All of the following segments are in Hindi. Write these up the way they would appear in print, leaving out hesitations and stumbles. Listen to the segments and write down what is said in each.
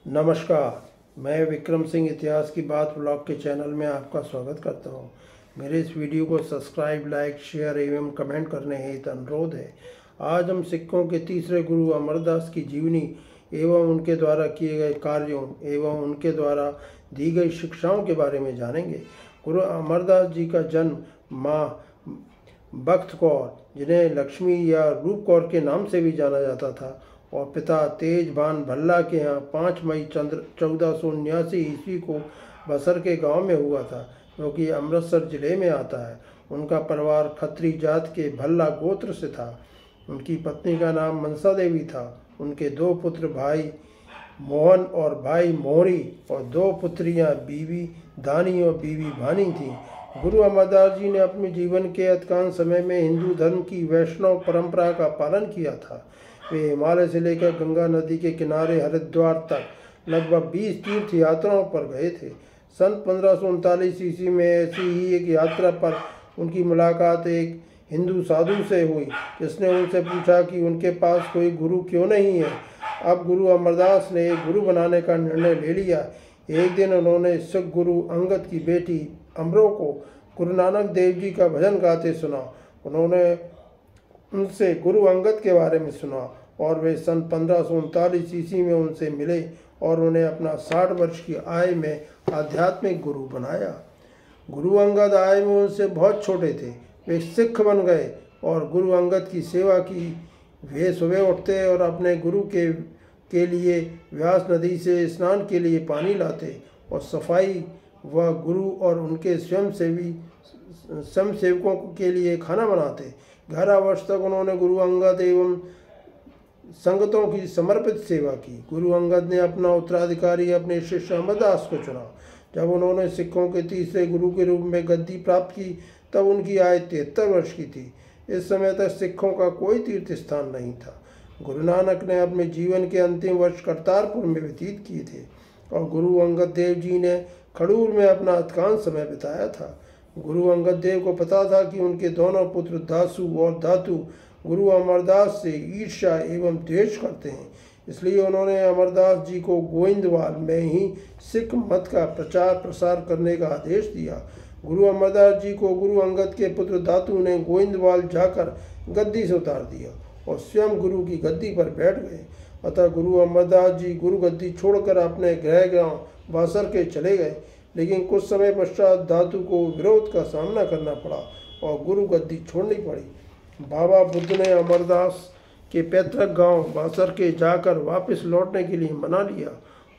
नमस्कार। मैं विक्रम सिंह इतिहास की बात ब्लॉग के चैनल में आपका स्वागत करता हूं। मेरे इस वीडियो को सब्सक्राइब, लाइक, शेयर एवं कमेंट करने हेतु अनुरोध है। आज हम सिखों के तीसरे गुरु अमरदास की जीवनी एवं उनके द्वारा किए गए कार्यों एवं उनके द्वारा दी गई शिक्षाओं के बारे में जानेंगे। गुरु अमरदास जी का जन्म माँ बख्त कौर, जिन्हें लक्ष्मी या रूप कौर के नाम से भी जाना जाता था, और पिता तेजभान भल्ला के यहाँ 5 मई 1479 ईस्वी को बसर के गांव में हुआ था, जो कि अमृतसर जिले में आता है। उनका परिवार खत्री जात के भल्ला गोत्र से था। उनकी पत्नी का नाम मनसा देवी था। उनके 2 पुत्र भाई मोहन और भाई मोहरी और 2 पुत्रियां बीवी दानी और बीवी भानी थीं। गुरु अमरदास जी ने अपने जीवन के अधिकांश समय में हिंदू धर्म की वैष्णव परंपरा का पालन किया था। वे हिमालय से लेकर गंगा नदी के किनारे हरिद्वार तक लगभग 20 तीर्थ यात्राओं पर गए थे। सन 1539 ईस्वी में ऐसी ही एक यात्रा पर उनकी मुलाकात एक हिंदू साधु से हुई, जिसने उनसे पूछा कि उनके पास कोई गुरु क्यों नहीं है। अब गुरु अमरदास ने एक गुरु बनाने का निर्णय ले लिया। एक दिन उन्होंने सिख गुरु अंगद की बेटी अमरो को गुरु नानक देव जी का भजन गाते सुना। उन्होंने उनसे गुरु अंगद के बारे में सुना और वे सन 1539 ईस्वी में उनसे मिले और उन्हें अपना 60 वर्ष की आयु में आध्यात्मिक गुरु बनाया। गुरु अंगद आयु में उनसे बहुत छोटे थे। वे सिख बन गए और गुरु अंगद की सेवा की। वे सुबह उठते और अपने गुरु के लिए व्यास नदी से स्नान के लिए पानी लाते और सफाई व गुरु और उनके स्वयंसेवकों के लिए खाना बनाते। 11 वर्ष तक उन्होंने गुरु अंगद एवं संगतों की समर्पित सेवा की। गुरु अंगद ने अपना उत्तराधिकारी अपने शिष्य अमरदास को चुना। जब उन्होंने सिखों के तीसरे गुरु के रूप में गद्दी प्राप्त की, तब उनकी आयु 73 वर्ष की थी। इस समय तक सिखों का कोई तीर्थ स्थान नहीं था। गुरु नानक ने अपने जीवन के अंतिम वर्ष करतारपुर में व्यतीत किए थे और गुरु अंगद देव जी ने खडूर में अपना अधिकांश समय बिताया था। गुरु अंगद देव को पता था कि उनके दोनों पुत्र दासू और दातू गुरु अमरदास से ईर्ष्या एवं द्वेष करते हैं, इसलिए उन्होंने अमरदास जी को गोइंदवाल में ही सिख मत का प्रचार प्रसार करने का आदेश दिया। गुरु अमरदास जी को गुरु अंगद के पुत्र दातू ने गोइंदवाल जाकर गद्दी से उतार दिया और स्वयं गुरु की गद्दी पर बैठ गए। अतः गुरु अमरदास जी गुरु गद्दी छोड़कर अपने गृह गांव बासर के चले गए, लेकिन कुछ समय पश्चात दातू को विरोध का सामना करना पड़ा और गुरु गद्दी छोड़नी पड़ी। बाबा बुद्ध ने अमरदास के पैतृक गांव बासर के जाकर वापस लौटने के लिए मना लिया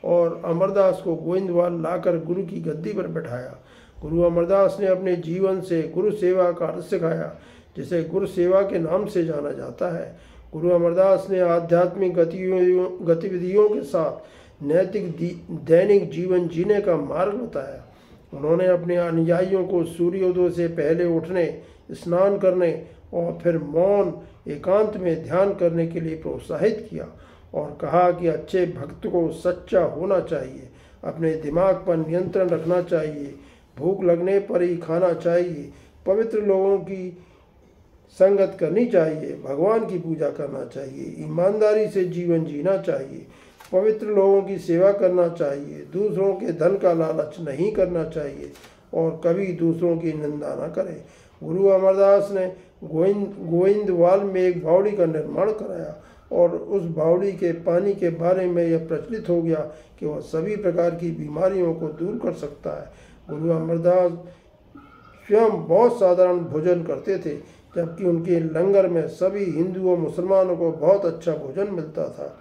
और अमरदास को गोइंदवाल लाकर गुरु की गद्दी पर बैठाया। गुरु अमरदास ने अपने जीवन से गुरु सेवा का अर्थ सिखाया, जिसे गुरु सेवा के नाम से जाना जाता है। गुरु अमरदास ने आध्यात्मिक गतिविधियों के साथ नैतिक दैनिक जीवन जीने का मार्ग बताया। उन्होंने अपने अनुयायियों को सूर्योदय से पहले उठने, स्नान करने और फिर मौन एकांत में ध्यान करने के लिए प्रोत्साहित किया और कहा कि अच्छे भक्त को सच्चा होना चाहिए, अपने दिमाग पर नियंत्रण रखना चाहिए, भूख लगने पर ही खाना चाहिए, पवित्र लोगों की संगत करनी चाहिए, भगवान की पूजा करना चाहिए, ईमानदारी से जीवन जीना चाहिए, पवित्र लोगों की सेवा करना चाहिए, दूसरों के धन का लालच नहीं करना चाहिए और कभी दूसरों की निंदा न करें। गुरु अमरदास ने गोइंदवाल में एक बावड़ी का निर्माण कराया और उस बावड़ी के पानी के बारे में यह प्रचलित हो गया कि वह सभी प्रकार की बीमारियों को दूर कर सकता है। गुरु अमरदास स्वयं बहुत साधारण भोजन करते थे, जबकि उनके लंगर में सभी हिंदू और मुसलमानों को बहुत अच्छा भोजन मिलता था।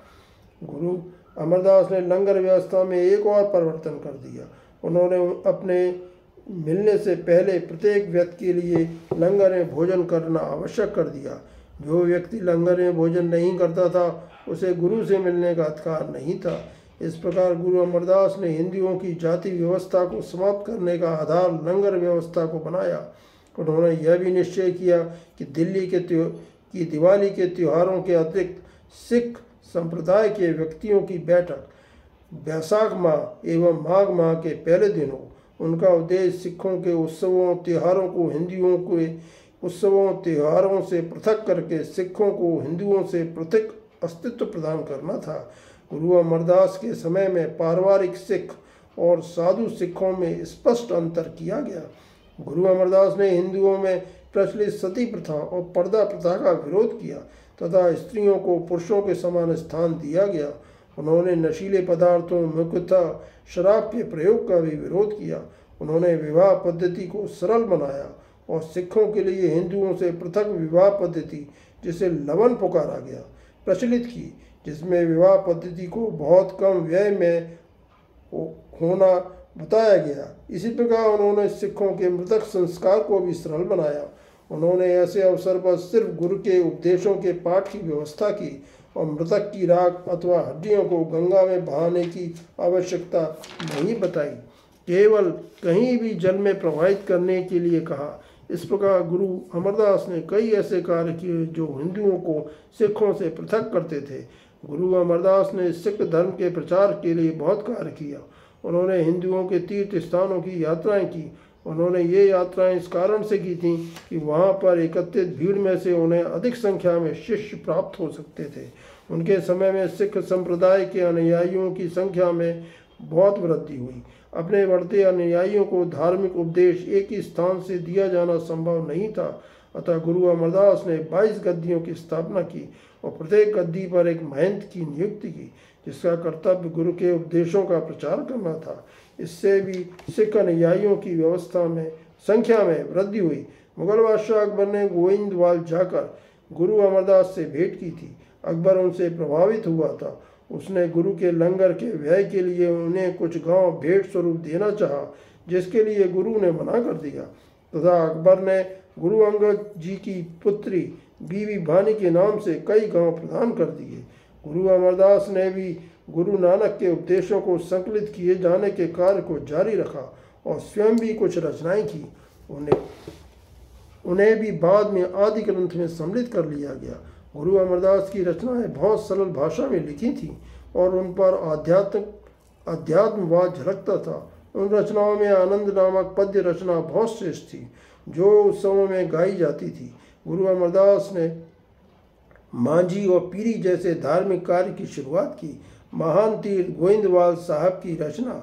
गुरु अमरदास ने लंगर व्यवस्था में एक और परिवर्तन कर दिया। उन्होंने अपने मिलने से पहले प्रत्येक व्यक्ति के लिए लंगर में भोजन करना आवश्यक कर दिया। जो व्यक्ति लंगर में भोजन नहीं करता था, उसे गुरु से मिलने का अधिकार नहीं था। इस प्रकार गुरु अमरदास ने हिंदुओं की जाति व्यवस्था को समाप्त करने का आधार लंगर व्यवस्था को बनाया। उन्होंने यह भी निश्चय किया कि दिवाली के त्योहारों के अतिरिक्त सिख संप्रदाय के व्यक्तियों की बैठक बैसाख माह एवं माघ माह के पहले दिन हो। उनका उद्देश्य सिखों के उत्सवों त्योहारों को हिंदुओं के उत्सवों त्योहारों से पृथक करके सिखों को हिंदुओं से पृथक अस्तित्व प्रदान करना था। गुरु अमरदास के समय में पारिवारिक सिख और साधु सिखों में स्पष्ट अंतर किया गया। गुरु अमरदास ने हिंदुओं में प्रचलित सती प्रथा और पर्दा प्रथा का विरोध किया तथा स्त्रियों को पुरुषों के समान स्थान दिया गया। उन्होंने नशीले पदार्थों, मुख्यतः शराब के प्रयोग का भी विरोध किया। उन्होंने विवाह पद्धति को सरल बनाया और सिखों के लिए हिंदुओं से पृथक विवाह पद्धति, जिसे लवन पुकारा गया, प्रचलित की, जिसमें विवाह पद्धति को बहुत कम व्यय में होना बताया गया। इसी प्रकार उन्होंने सिखों के मृतक संस्कार को भी सरल बनाया। उन्होंने ऐसे अवसर पर सिर्फ गुरु के उपदेशों के पाठ की व्यवस्था की और मृतक की राख अथवा हड्डियों को गंगा में बहाने की आवश्यकता नहीं बताई, केवल कहीं भी जल में प्रवाहित करने के लिए कहा। इस प्रकार गुरु अमरदास ने कई ऐसे कार्य किए जो हिंदुओं को सिखों से पृथक करते थे। गुरु अमरदास ने सिख धर्म के प्रचार के लिए बहुत कार्य किया। उन्होंने हिंदुओं के तीर्थ स्थानों की यात्राएं की। उन्होंने ये यात्राएं इस कारण से की थीं कि वहाँ पर एकत्रित भीड़ में से उन्हें अधिक संख्या में शिष्य प्राप्त हो सकते थे। उनके समय में सिख संप्रदाय के अनुयायियों की संख्या में बहुत वृद्धि हुई। अपने बढ़ते अनुयायियों को धार्मिक उपदेश एक ही स्थान से दिया जाना संभव नहीं था, अतः गुरु अमरदास ने 22 गद्दियों की स्थापना की और प्रत्येक गद्दी पर एक महंत की नियुक्ति की, जिसका कर्तव्य गुरु के उपदेशों का प्रचार करना था। इससे भी सिख अनुयायियों की व्यवस्था में संख्या में वृद्धि हुई। मुगल बादशाह अकबर ने गोविंदवाल जाकर गुरु अमरदास से भेंट की थी। अकबर उनसे प्रभावित हुआ था। उसने गुरु के लंगर के व्यय के लिए उन्हें कुछ गांव भेंट स्वरूप देना चाहा, जिसके लिए गुरु ने मना कर दिया तथा अकबर ने गुरु अंगद जी की पुत्री बीबी भानी के नाम से कई गांव प्रदान कर दिए। गुरु अमरदास ने भी गुरु नानक के उपदेशों को संकलित किए जाने के कार्य को जारी रखा और स्वयं भी कुछ रचनाएं की। उन्हें भी बाद में आदि ग्रंथ में सम्मिलित कर लिया गया। गुरु अमरदास की रचनाएं बहुत सरल भाषा में लिखी थीं और उन पर अध्यात्मवाद झलकता था। उन रचनाओं में आनंद नामक पद्य रचना बहुत श्रेष्ठ थी, जो उत्सवों में गाई जाती थी। गुरु अमरदास ने मांझी और पीरी जैसे धार्मिक कार्य की शुरुआत की। महान तीर्थ गोविंदवाल साहब की रचना।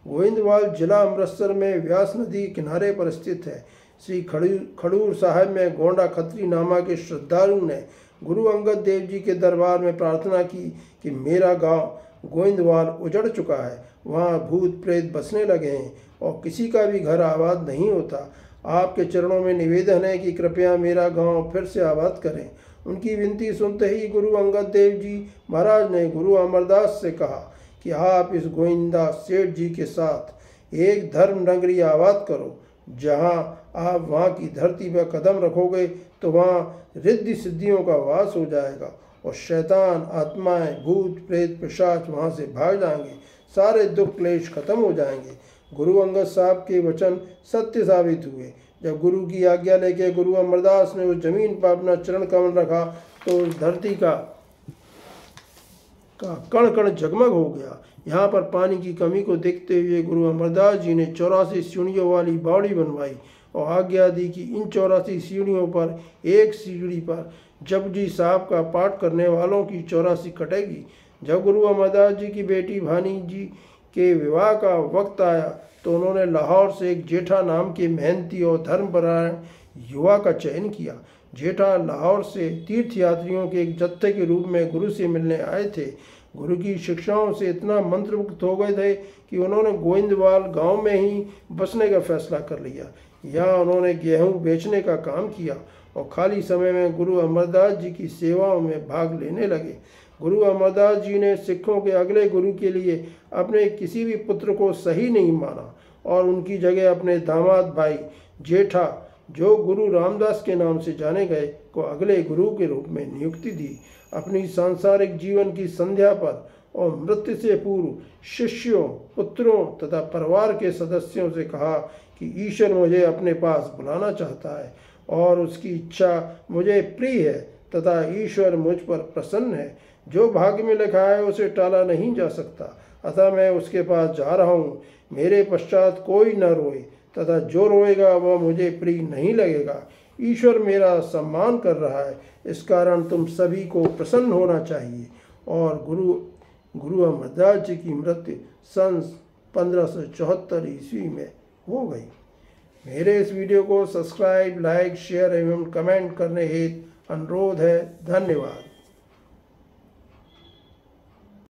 गोविंदवाल जिला अमृतसर में व्यास नदी किनारे पर स्थित है। श्री खडूर साहब में गोंडा खत्री नामक के श्रद्धालु ने गुरु अंगद देव जी के दरबार में प्रार्थना की कि मेरा गांव गोविंदवाल उजड़ चुका है, वहाँ भूत प्रेत बसने लगे हैं और किसी का भी घर आबाद नहीं होता। आपके चरणों में निवेदन है कि कृपया मेरा गांव फिर से आबाद करें। उनकी विनती सुनते ही गुरु अंगद देव जी महाराज ने गुरु अमरदास से कहा कि आप इस गोविंदा सेठ जी के साथ एक धर्म नगरी आबाद करो। जहाँ आप वहाँ की धरती पर कदम रखोगे तो वहाँ रिद्धि सिद्धियों का वास हो जाएगा और शैतान, आत्माएं, भूत प्रेत, पिशाच वहाँ से भाग जाएंगे। सारे दुख क्लेश खत्म हो जाएंगे। गुरु अंगद साहब के वचन सत्य साबित हुए। जब गुरु की आज्ञा लेके गुरु अमरदास ने उस जमीन पर अपना चरण कमल रखा तो उस धरती का कण कण जगमग हो गया। यहाँ पर पानी की कमी को देखते हुए गुरु अमरदास जी ने 84 सीढ़ियों वाली बावड़ी बनवाई और आज्ञा दी कि इन 84 सीढ़ियों पर एक सीढ़ी पर जपजी साहब का पाठ करने वालों की 84 कटेगी। जब गुरु अमरदास जी की बेटी भानी जी के विवाह का वक्त आया तो उन्होंने लाहौर से एक जेठा नाम के मेहनती और धर्मपरायण युवा का चयन किया। जेठा लाहौर से तीर्थयात्रियों के एक जत्थे के रूप में गुरु से मिलने आए थे। गुरु की शिक्षाओं से इतना मंत्रमुग्ध हो गए थे कि उन्होंने गोविंदवाल गांव में ही बसने का फैसला कर लिया। यहाँ उन्होंने गेहूं बेचने का काम किया और खाली समय में गुरु अमरदास जी की सेवाओं में भाग लेने लगे। गुरु अमरदास जी ने सिखों के अगले गुरु के लिए अपने किसी भी पुत्र को सही नहीं माना और उनकी जगह अपने दामाद भाई जेठा, जो गुरु रामदास के नाम से जाने गए, को अगले गुरु के रूप में नियुक्ति दी। अपनी सांसारिक जीवन की संध्या पर और मृत्यु से पूर्व शिष्यों, पुत्रों तथा परिवार के सदस्यों से कहा कि ईश्वर मुझे अपने पास बुलाना चाहता है और उसकी इच्छा मुझे प्रिय है तथा ईश्वर मुझ पर प्रसन्न है। जो भाग्य में लिखा है उसे टाला नहीं जा सकता, अतः मैं उसके पास जा रहा हूँ। मेरे पश्चात कोई न रोए तथा जो रोएगा वह मुझे प्रिय नहीं लगेगा। ईश्वर मेरा सम्मान कर रहा है, इस कारण तुम सभी को प्रसन्न होना चाहिए। और गुरु गुरु अमरदास जी की मृत्यु सन 1574 ईस्वी में हो गई। मेरे इस वीडियो को सब्सक्राइब, लाइक, शेयर एवं कमेंट करने हेतु अनुरोध है। धन्यवाद।